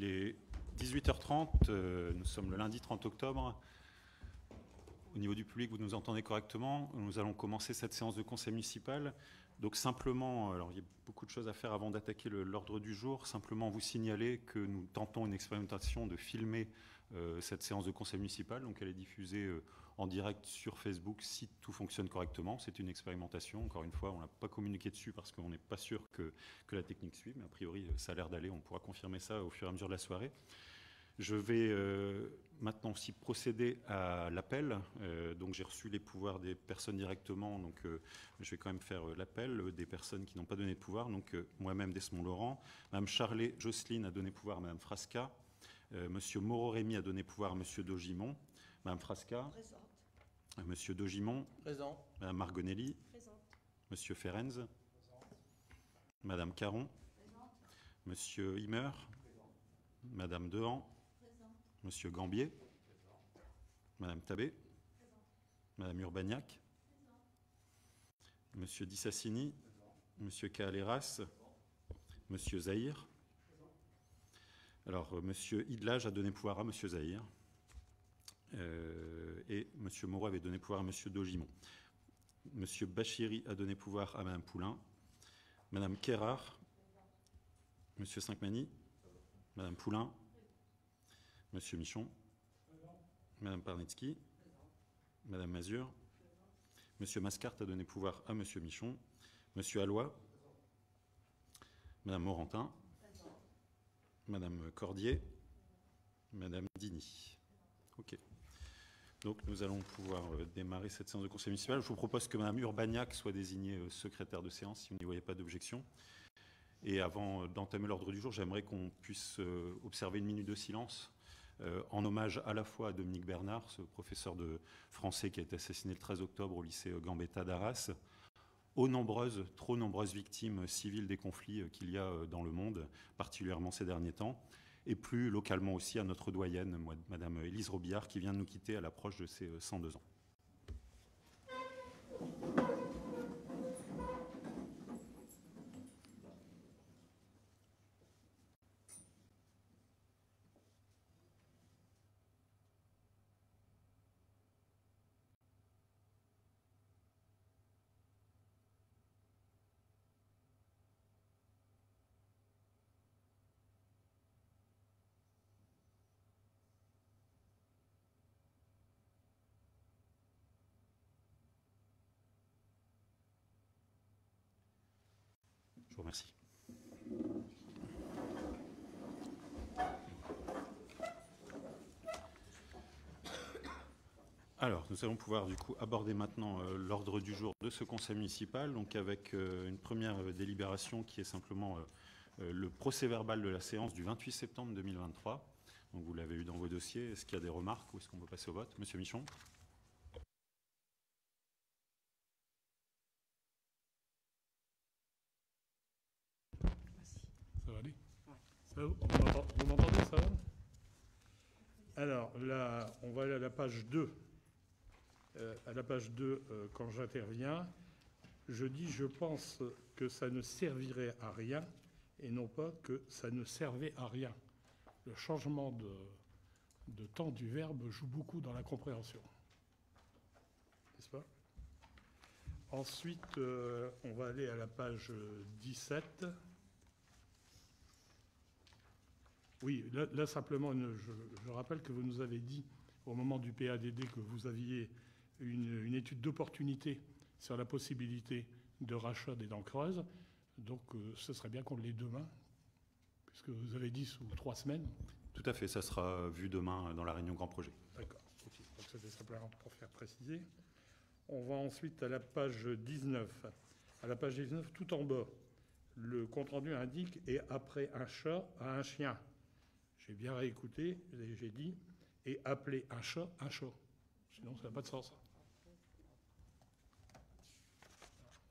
Il est 18h30, nous sommes le lundi 30 octobre. Au niveau du public, vous nous entendez correctement. Nous allons commencer cette séance de conseil municipal. Donc simplement, alors il y a beaucoup de choses à faire avant d'attaquer l'ordre du jour. Simplement vous signaler que nous tentons une expérimentation de filmer cette séance de conseil municipal. Donc elle est diffusée en direct sur Facebook si tout fonctionne correctement. C'est une expérimentation. Encore une fois, on n'a pas communiqué dessus parce qu'on n'est pas sûr que la technique suive. Mais a priori, ça a l'air d'aller. On pourra confirmer ça au fur et à mesure de la soirée. Je vais maintenant aussi procéder à l'appel. Donc j'ai reçu les pouvoirs des personnes directement. Donc je vais quand même faire l'appel des personnes qui n'ont pas donné de pouvoir. Donc moi-même, Desmond Laurent. Mme Charlet Jocelyne a donné pouvoir à Mme Frasca. Monsieur Moreau-Rémy a donné pouvoir à Monsieur Dogimon. Mme Frasca. Présente. Monsieur Dogimon. Présent. Mme Margonelli. Présente. Monsieur Ferenz. Madame Caron. Présente. Monsieur Himmer. Madame Dehan. Monsieur Gambier. Madame Tabé. Madame Urbagnac. Monsieur Dissassini. Monsieur Kaaleras. Monsieur Zahir. Alors, Monsieur Idlage a donné pouvoir à Monsieur Zahir. Et Monsieur Moreau avait donné pouvoir à Monsieur Dogimon. Monsieur Bachiri a donné pouvoir à Madame Poulain. Madame Kerrar. Monsieur Cinquemany. Madame Poulain. Monsieur Michon. Madame Parnitsky. Madame Mazur. Monsieur Mascart a donné pouvoir à Monsieur Michon. Monsieur Alloy. Madame Morantin. Madame Cordier. Madame Dini. OK. Donc nous allons pouvoir démarrer cette séance de conseil municipal. Je vous propose que Madame Urbagnac soit désignée secrétaire de séance, si vous n'y voyez pas d'objection. Et avant d'entamer l'ordre du jour, j'aimerais qu'on puisse observer une minute de silence en hommage à la fois à Dominique Bernard, ce professeur de français qui a été assassiné le 13 octobre au lycée Gambetta d'Arras, aux nombreuses, trop nombreuses victimes civiles des conflits qu'il y a dans le monde, particulièrement ces derniers temps, et plus localement aussi à notre doyenne, Madame Élise Robillard, qui vient de nous quitter à l'approche de ses 102 ans. Je vous remercie. Alors, nous allons pouvoir du coup aborder maintenant l'ordre du jour de ce conseil municipal, donc avec une première délibération qui est simplement le procès-verbal de la séance du 28 septembre 2023. Donc vous l'avez eu dans vos dossiers. Est-ce qu'il y a des remarques ou est-ce qu'on peut passer au vote? Monsieur Michon. Ça va aller? Vous m'entendez, ça va? Alors, là, on va aller à la page 2. À la page 2, quand j'interviens, je dis « je pense que ça ne servirait à rien » et non pas que ça ne servait à rien. Le changement de temps du verbe joue beaucoup dans la compréhension. N'est-ce pas? Ensuite, on va aller à la page 17. Oui, là simplement, je rappelle que vous nous avez dit au moment du PADD que vous aviez une étude d'opportunité sur la possibilité de rachat des dents creuses. Donc ce serait bien qu'on l'ait demain, puisque vous avez dit sous 3 semaines. Tout à fait, ça sera vu demain dans la réunion grand projet. D'accord, ok. Donc c'était simplement pour faire préciser. On va ensuite à la page 19. À la page 19, tout en bas, le compte-rendu indique « et après un chat à un chien ». J'ai bien réécouté, j'ai dit « et appeler un chat ». Sinon, ça n'a pas de sens.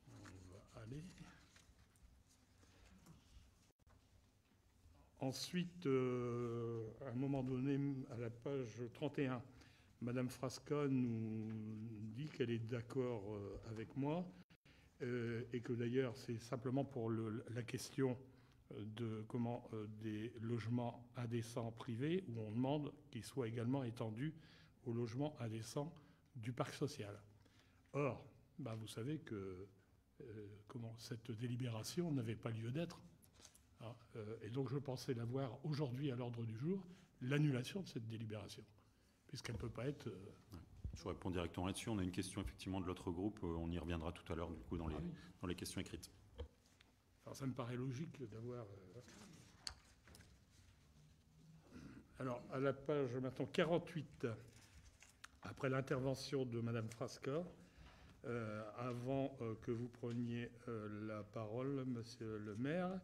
On va aller. Ensuite, à un moment donné, à la page 31, Madame Frasca nous dit qu'elle est d'accord avec moi et que d'ailleurs, c'est simplement pour la question des logements indécents privés, où on demande qu'ils soient également étendus aux logements indécents du parc social. Or, vous savez que cette délibération n'avait pas lieu d'être. Et donc je pensais l'avoir aujourd'hui à l'ordre du jour, l'annulation de cette délibération, puisqu'elle ne peut pas être... Je vous réponds directement là-dessus. On a une question effectivement de l'autre groupe. On y reviendra tout à l'heure du coup dans les questions écrites. Alors ça me paraît logique d'avoir... Alors à la page maintenant 48, après l'intervention de Madame Frasca, avant que vous preniez la parole, Monsieur le maire,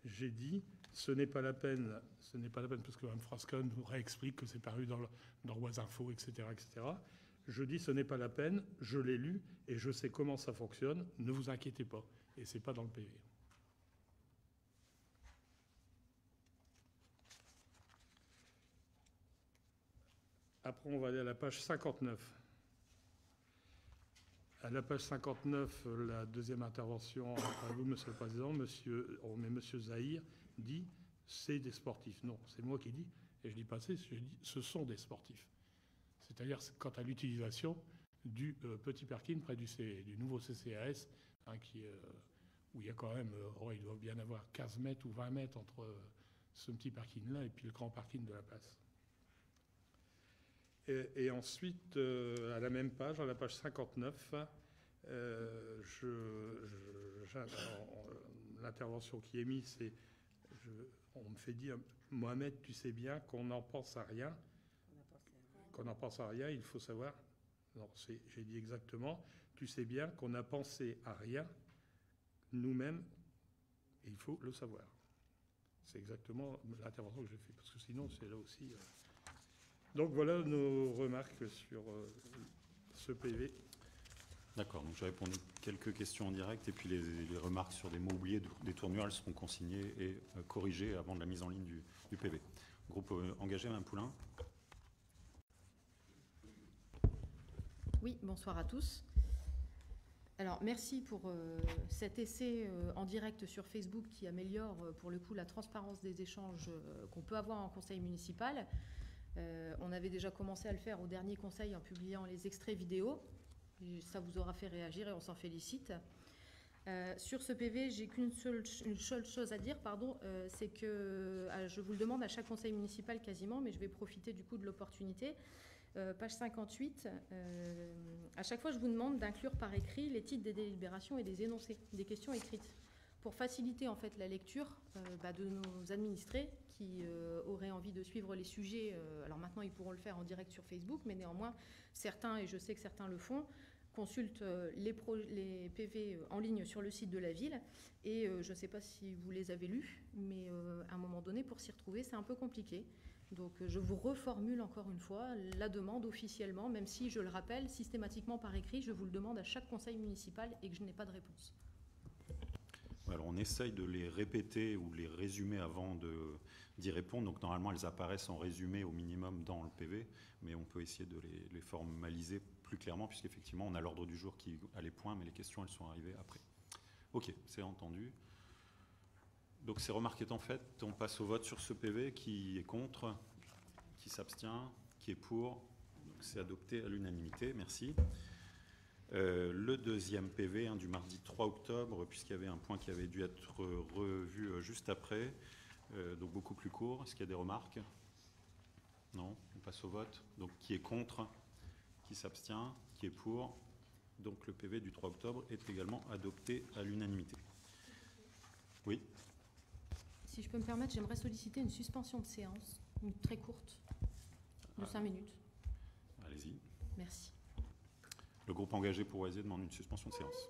j'ai dit ce n'est pas la peine, parce que Mme Frasca nous réexplique que c'est paru dans Oisinfo, etc., etc. Je dis ce n'est pas la peine, je l'ai lu et je sais comment ça fonctionne, ne vous inquiétez pas. Et ce n'est pas dans le PV. Après, on va aller à la page 59. À la page 59, la deuxième intervention à vous, Monsieur le Président, Monsieur Zahir dit « c'est des sportifs ». Non, c'est moi qui dis, et je dis pas « c'est », je dis « ce sont des sportifs ». C'est-à-dire quant à l'utilisation du petit parking près du nouveau CCAS, où il y a quand même, il doit bien avoir 15 mètres ou 20 mètres entre ce petit parking-là et puis le grand parking de la place. Et ensuite, à la même page, à la page 59, l'intervention qui est mise, c'est on me fait dire « Mohamed, tu sais bien qu'on n'en pense à rien ». Qu'on n'en pense à rien, il faut savoir... Non, j'ai dit exactement « Tu sais bien qu'on n'a pensé à rien nous-mêmes, et il faut le savoir ». C'est exactement l'intervention que j'ai faite, parce que sinon, c'est là aussi... Donc voilà nos remarques sur ce PV. D'accord, donc j'ai répondu quelques questions en direct et puis les remarques sur des mots oubliés des tournures seront consignées et corrigées avant de la mise en ligne du PV. Groupe engagé, Mme Poulain. Oui, bonsoir à tous. Alors merci pour cet essai en direct sur Facebook qui améliore pour le coup la transparence des échanges qu'on peut avoir en conseil municipal. On avait déjà commencé à le faire au dernier conseil en publiant les extraits vidéo. Ça vous aura fait réagir et on s'en félicite. Sur ce PV, j'ai qu'une seule chose à dire, c'est que je vous le demande à chaque conseil municipal quasiment, mais je vais profiter du coup de l'opportunité. Page 58, à chaque fois je vous demande d'inclure par écrit les titres des délibérations et des énoncés, des questions écrites, pour faciliter en fait la lecture de nos administrés qui auraient envie de suivre les sujets. Alors maintenant ils pourront le faire en direct sur Facebook, mais néanmoins certains, et je sais que certains le font, consultent les PV en ligne sur le site de la ville, et je ne sais pas si vous les avez lus, mais à un moment donné pour s'y retrouver c'est un peu compliqué. Donc je vous reformule encore une fois la demande officiellement, même si je le rappelle systématiquement par écrit, je vous le demande à chaque conseil municipal et que je n'ai pas de réponse. Alors on essaye de les répéter ou les résumer avant d'y répondre. Donc normalement elles apparaissent en résumé au minimum dans le PV, mais on peut essayer de les formaliser plus clairement puisqu'effectivement on a l'ordre du jour qui a les points, mais les questions elles sont arrivées après. Ok, c'est entendu. Donc ces remarques étant faites, on passe au vote sur ce PV. Qui est contre, qui s'abstient, qui est pour. C'est adopté à l'unanimité, merci. Le deuxième PV du mardi 3 octobre, puisqu'il y avait un point qui avait dû être revu juste après, donc beaucoup plus court. Est-ce qu'il y a des remarques? Non, on passe au vote. Donc qui est contre, qui s'abstient, qui est pour. Donc le PV du 3 octobre est également adopté à l'unanimité. Oui. Si je peux me permettre, j'aimerais solliciter une suspension de séance, une très courte, de 5 minutes. Allez-y. Merci. Le groupe engagé pour Oisier demande une suspension de séance.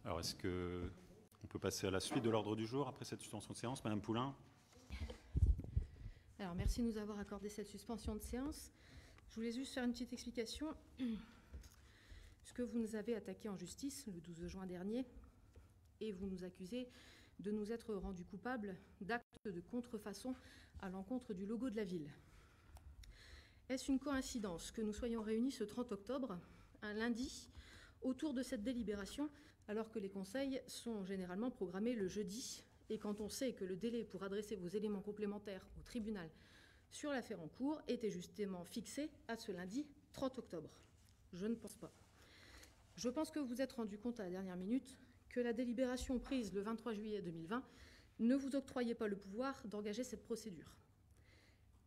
Alors, est-ce qu'on peut passer à la suite de l'ordre du jour après cette suspension de séance? Madame Poulain? Alors, merci de nous avoir accordé cette suspension de séance. Je voulais juste faire une petite explication. Puisque vous nous avez attaqué en justice le 12 juin dernier, et vous nous accusez de nous être rendus coupables d'actes de contrefaçon à l'encontre du logo de la ville. Est-ce une coïncidence que nous soyons réunis ce 30 octobre, un lundi, autour de cette délibération, alors que les conseils sont généralement programmés le jeudi, et quand on sait que le délai pour adresser vos éléments complémentaires au tribunal sur l'affaire en cours était justement fixé à ce lundi 30 octobre? Je ne pense pas. Je pense que vous vous êtes rendu compte à la dernière minute que la délibération prise le 23 juillet 2020 ne vous octroyait pas le pouvoir d'engager cette procédure.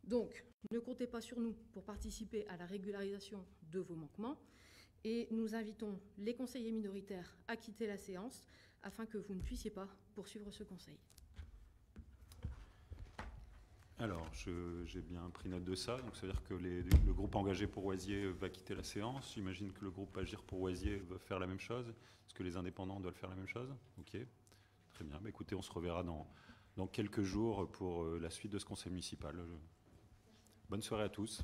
Donc, ne comptez pas sur nous pour participer à la régularisation de vos manquements, et nous invitons les conseillers minoritaires à quitter la séance afin que vous ne puissiez pas poursuivre ce conseil. Alors, j'ai bien pris note de ça. Donc, ça veut dire que le groupe engagé pour Oisier va quitter la séance. J'imagine que le groupe Agir pour Oisier va faire la même chose. Est-ce que les indépendants doivent faire la même chose? Ok, très bien. Bah, écoutez, on se reverra dans quelques jours pour la suite de ce conseil municipal. Bonne soirée à tous.